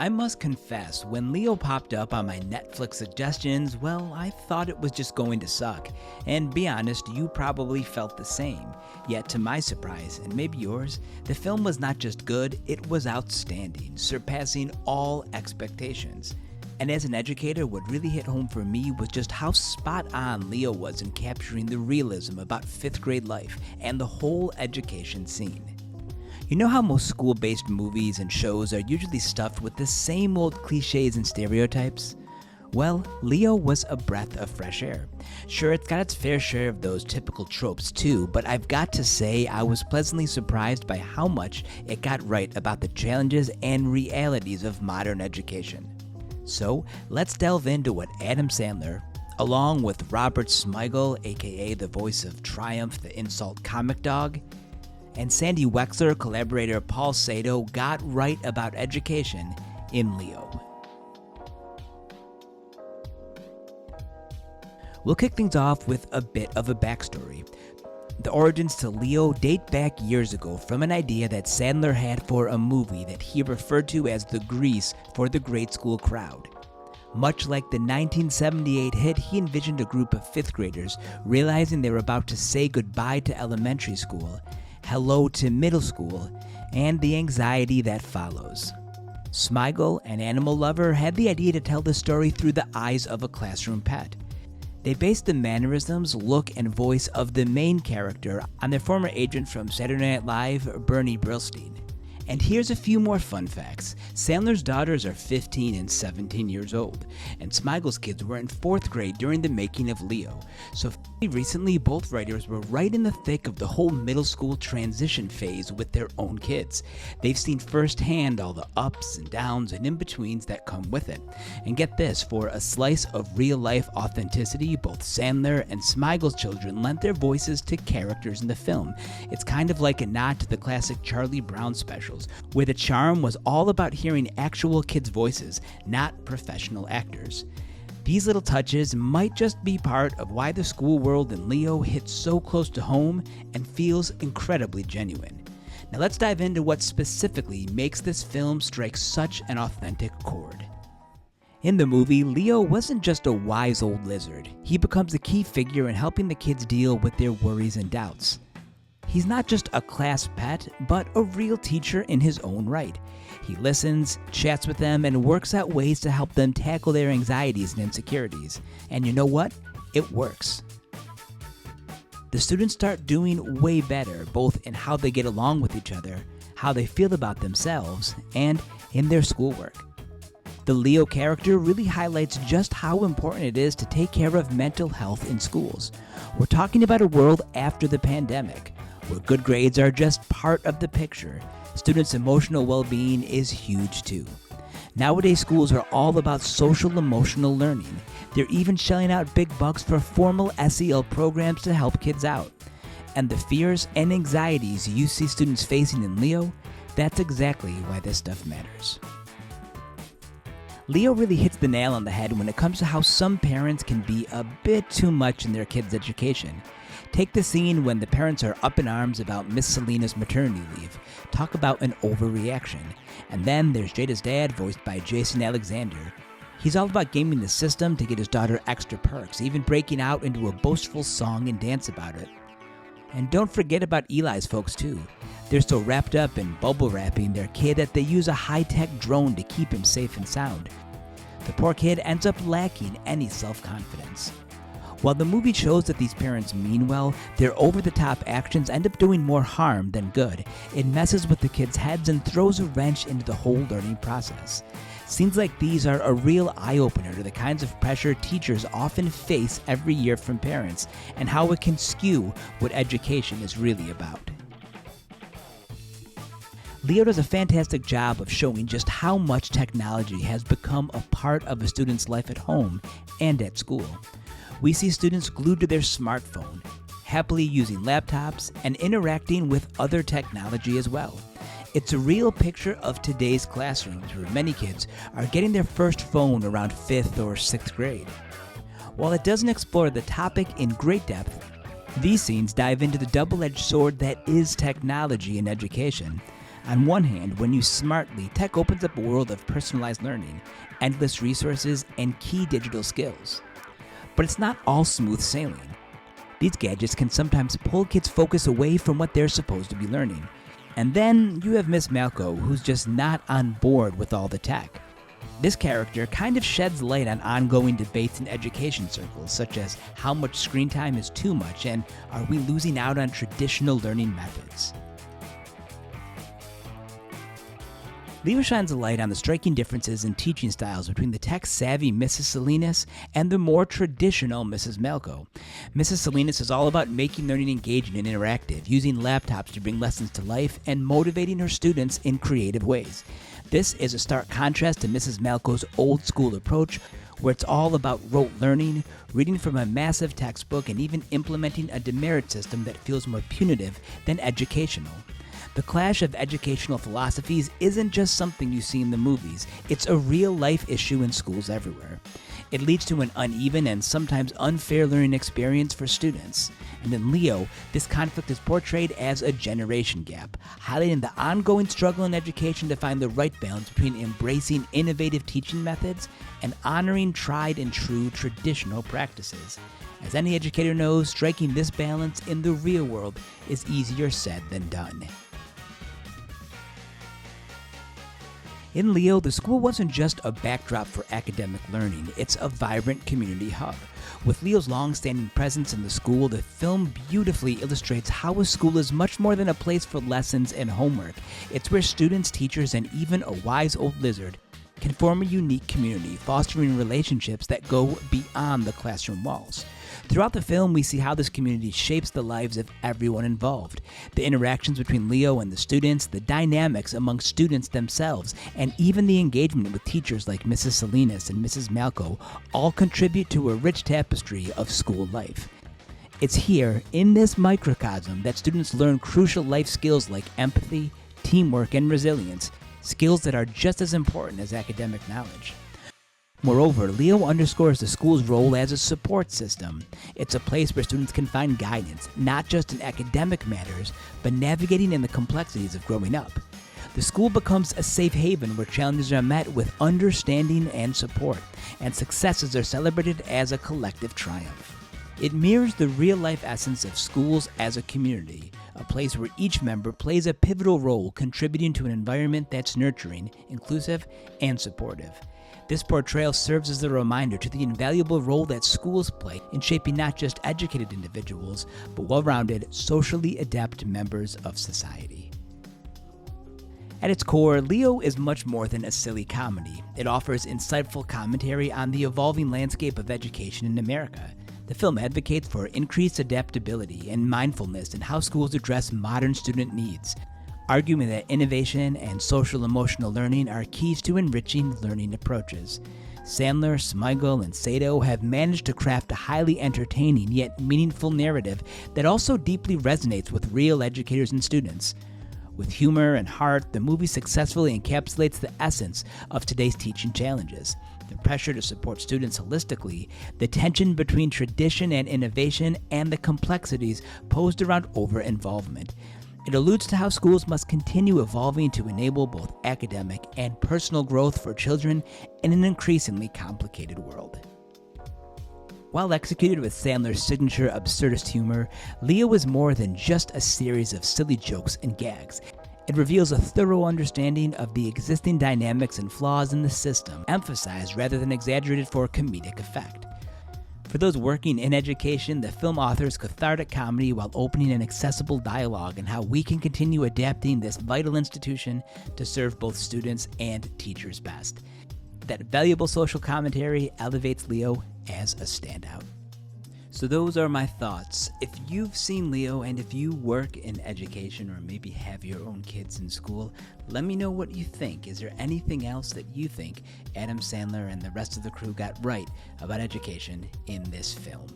I must confess, when Leo popped up on my Netflix suggestions, well, I thought it was just going to suck. And be honest, you probably felt the same. Yet to my surprise, and maybe yours, the film was not just good, it was outstanding, surpassing all expectations. And as an educator, what really hit home for me was just how spot on Leo was in capturing the realism about 5th grade life and the whole education scene. You know how most school-based movies and shows are usually stuffed with the same old cliches and stereotypes? Well, Leo was a breath of fresh air. Sure, it's got its fair share of those typical tropes too, but I've got to say I was pleasantly surprised by how much it got right about the challenges and realities of modern education. So, let's delve into what Adam Sandler, along with Robert Smigel, aka the voice of Triumph the Insult Comic Dog, and Sandy Wexler collaborator Paul Sato got right about education in Leo. We'll kick things off with a bit of a backstory. The origins to Leo date back years ago from an idea that Sandler had for a movie that he referred to as the Grease for the grade school crowd. Much like the 1978 hit, he envisioned a group of 5th graders realizing they were about to say goodbye to elementary school, hello to middle school, and the anxiety that follows. Smigel, an animal lover, had the idea to tell the story through the eyes of a classroom pet. They based the mannerisms, look, and voice of the main character on their former agent from Saturday Night Live, Bernie Brillstein. And here's a few more fun facts. Sandler's daughters are 15 and 17 years old, and Smigel's kids were in 4th grade during the making of Leo. So recently, both writers were right in the thick of the whole middle school transition phase with their own kids. They've seen firsthand all the ups and downs and in-betweens that come with it. And get this, for a slice of real-life authenticity, both Sandler and Smigel's children lent their voices to characters in the film. It's kind of like a nod to the classic Charlie Brown specials, where the charm was all about hearing actual kids' voices, not professional actors. These little touches might just be part of why the school world in Leo hits so close to home and feels incredibly genuine. Now let's dive into what specifically makes this film strike such an authentic chord. In the movie, Leo wasn't just a wise old lizard. He becomes a key figure in helping the kids deal with their worries and doubts. He's not just a class pet, but a real teacher in his own right. He listens, chats with them, and works out ways to help them tackle their anxieties and insecurities. And you know what? It works. The students start doing way better, both in how they get along with each other, how they feel about themselves, and in their schoolwork. The Leo character really highlights just how important it is to take care of mental health in schools. We're talking about a world after the pandemic, where good grades are just part of the picture. Students' emotional well-being is huge too. Nowadays, schools are all about social emotional learning. They're even shelling out big bucks for formal SEL programs to help kids out. And the fears and anxieties you see students facing in Leo, that's exactly why this stuff matters. Leo really hits the nail on the head when it comes to how some parents can be a bit too much in their kids' education. Take the scene when the parents are up in arms about Miss Selena's maternity leave. Talk about an overreaction. And then there's Jada's dad, voiced by Jason Alexander. He's all about gaming the system to get his daughter extra perks, even breaking out into a boastful song and dance about it. And don't forget about Eli's folks too. They're so wrapped up in bubble wrapping their kid that they use a high-tech drone to keep him safe and sound. The poor kid ends up lacking any self-confidence. While the movie shows that these parents mean well, their over-the-top actions end up doing more harm than good. It messes with the kids' heads and throws a wrench into the whole learning process. Scenes like these are a real eye-opener to the kinds of pressure teachers often face every year from parents, and how it can skew what education is really about. Leo does a fantastic job of showing just how much technology has become a part of a student's life at home and at school. We see students glued to their smartphone, happily using laptops, and interacting with other technology as well. It's a real picture of today's classrooms where many kids are getting their first phone around 5th or 6th grade. While it doesn't explore the topic in great depth, these scenes dive into the double-edged sword that is technology in education. On one hand, when used smartly, tech opens up a world of personalized learning, endless resources, and key digital skills. But it's not all smooth sailing. These gadgets can sometimes pull kids' focus away from what they're supposed to be learning. And then you have Miss Malco, who's just not on board with all the tech. This character kind of sheds light on ongoing debates in education circles, such as how much screen time is too much and are we losing out on traditional learning methods. Leo shines a light on the striking differences in teaching styles between the tech-savvy Mrs. Salinas and the more traditional Mrs. Malco. Mrs. Salinas is all about making learning engaging and interactive, using laptops to bring lessons to life, and motivating her students in creative ways. This is a stark contrast to Mrs. Malco's old-school approach, where it's all about rote learning, reading from a massive textbook, and even implementing a demerit system that feels more punitive than educational. The clash of educational philosophies isn't just something you see in the movies, it's a real-life issue in schools everywhere. It leads to an uneven and sometimes unfair learning experience for students. And in Leo, this conflict is portrayed as a generation gap, highlighting the ongoing struggle in education to find the right balance between embracing innovative teaching methods and honoring tried and true traditional practices. As any educator knows, striking this balance in the real world is easier said than done. In Leo, the school wasn't just a backdrop for academic learning, it's a vibrant community hub. With Leo's long-standing presence in the school, the film beautifully illustrates how a school is much more than a place for lessons and homework. It's where students, teachers, and even a wise old lizard can form a unique community, fostering relationships that go beyond the classroom walls. Throughout the film, we see how this community shapes the lives of everyone involved. The interactions between Leo and the students, the dynamics among students themselves, and even the engagement with teachers like Mrs. Salinas and Mrs. Malco all contribute to a rich tapestry of school life. It's here, in this microcosm, that students learn crucial life skills like empathy, teamwork, and resilience, skills that are just as important as academic knowledge. Moreover, Leo underscores the school's role as a support system. It's a place where students can find guidance, not just in academic matters, but navigating in the complexities of growing up. The school becomes a safe haven where challenges are met with understanding and support, and successes are celebrated as a collective triumph. It mirrors the real-life essence of schools as a community, a place where each member plays a pivotal role contributing to an environment that's nurturing, inclusive, and supportive. This portrayal serves as a reminder to the invaluable role that schools play in shaping not just educated individuals, but well-rounded, socially adept members of society. At its core, Leo is much more than a silly comedy. It offers insightful commentary on the evolving landscape of education in America. The film advocates for increased adaptability and mindfulness in how schools address modern student needs, arguing that innovation and social-emotional learning are keys to enriching learning approaches. Sandler, Smigel, and Sato have managed to craft a highly entertaining yet meaningful narrative that also deeply resonates with real educators and students. With humor and heart, the movie successfully encapsulates the essence of today's teaching challenges: the pressure to support students holistically, the tension between tradition and innovation, and the complexities posed around over-involvement. It alludes to how schools must continue evolving to enable both academic and personal growth for children in an increasingly complicated world. While executed with Sandler's signature absurdist humor, Leo is more than just a series of silly jokes and gags. It reveals a thorough understanding of the existing dynamics and flaws in the system, emphasized rather than exaggerated for comedic effect. For those working in education, the film offers cathartic comedy while opening an accessible dialogue on how we can continue adapting this vital institution to serve both students and teachers best. That valuable social commentary elevates Leo as a standout. So those are my thoughts. If you've seen Leo and if you work in education or maybe have your own kids in school, let me know what you think. Is there anything else that you think Adam Sandler and the rest of the crew got right about education in this film?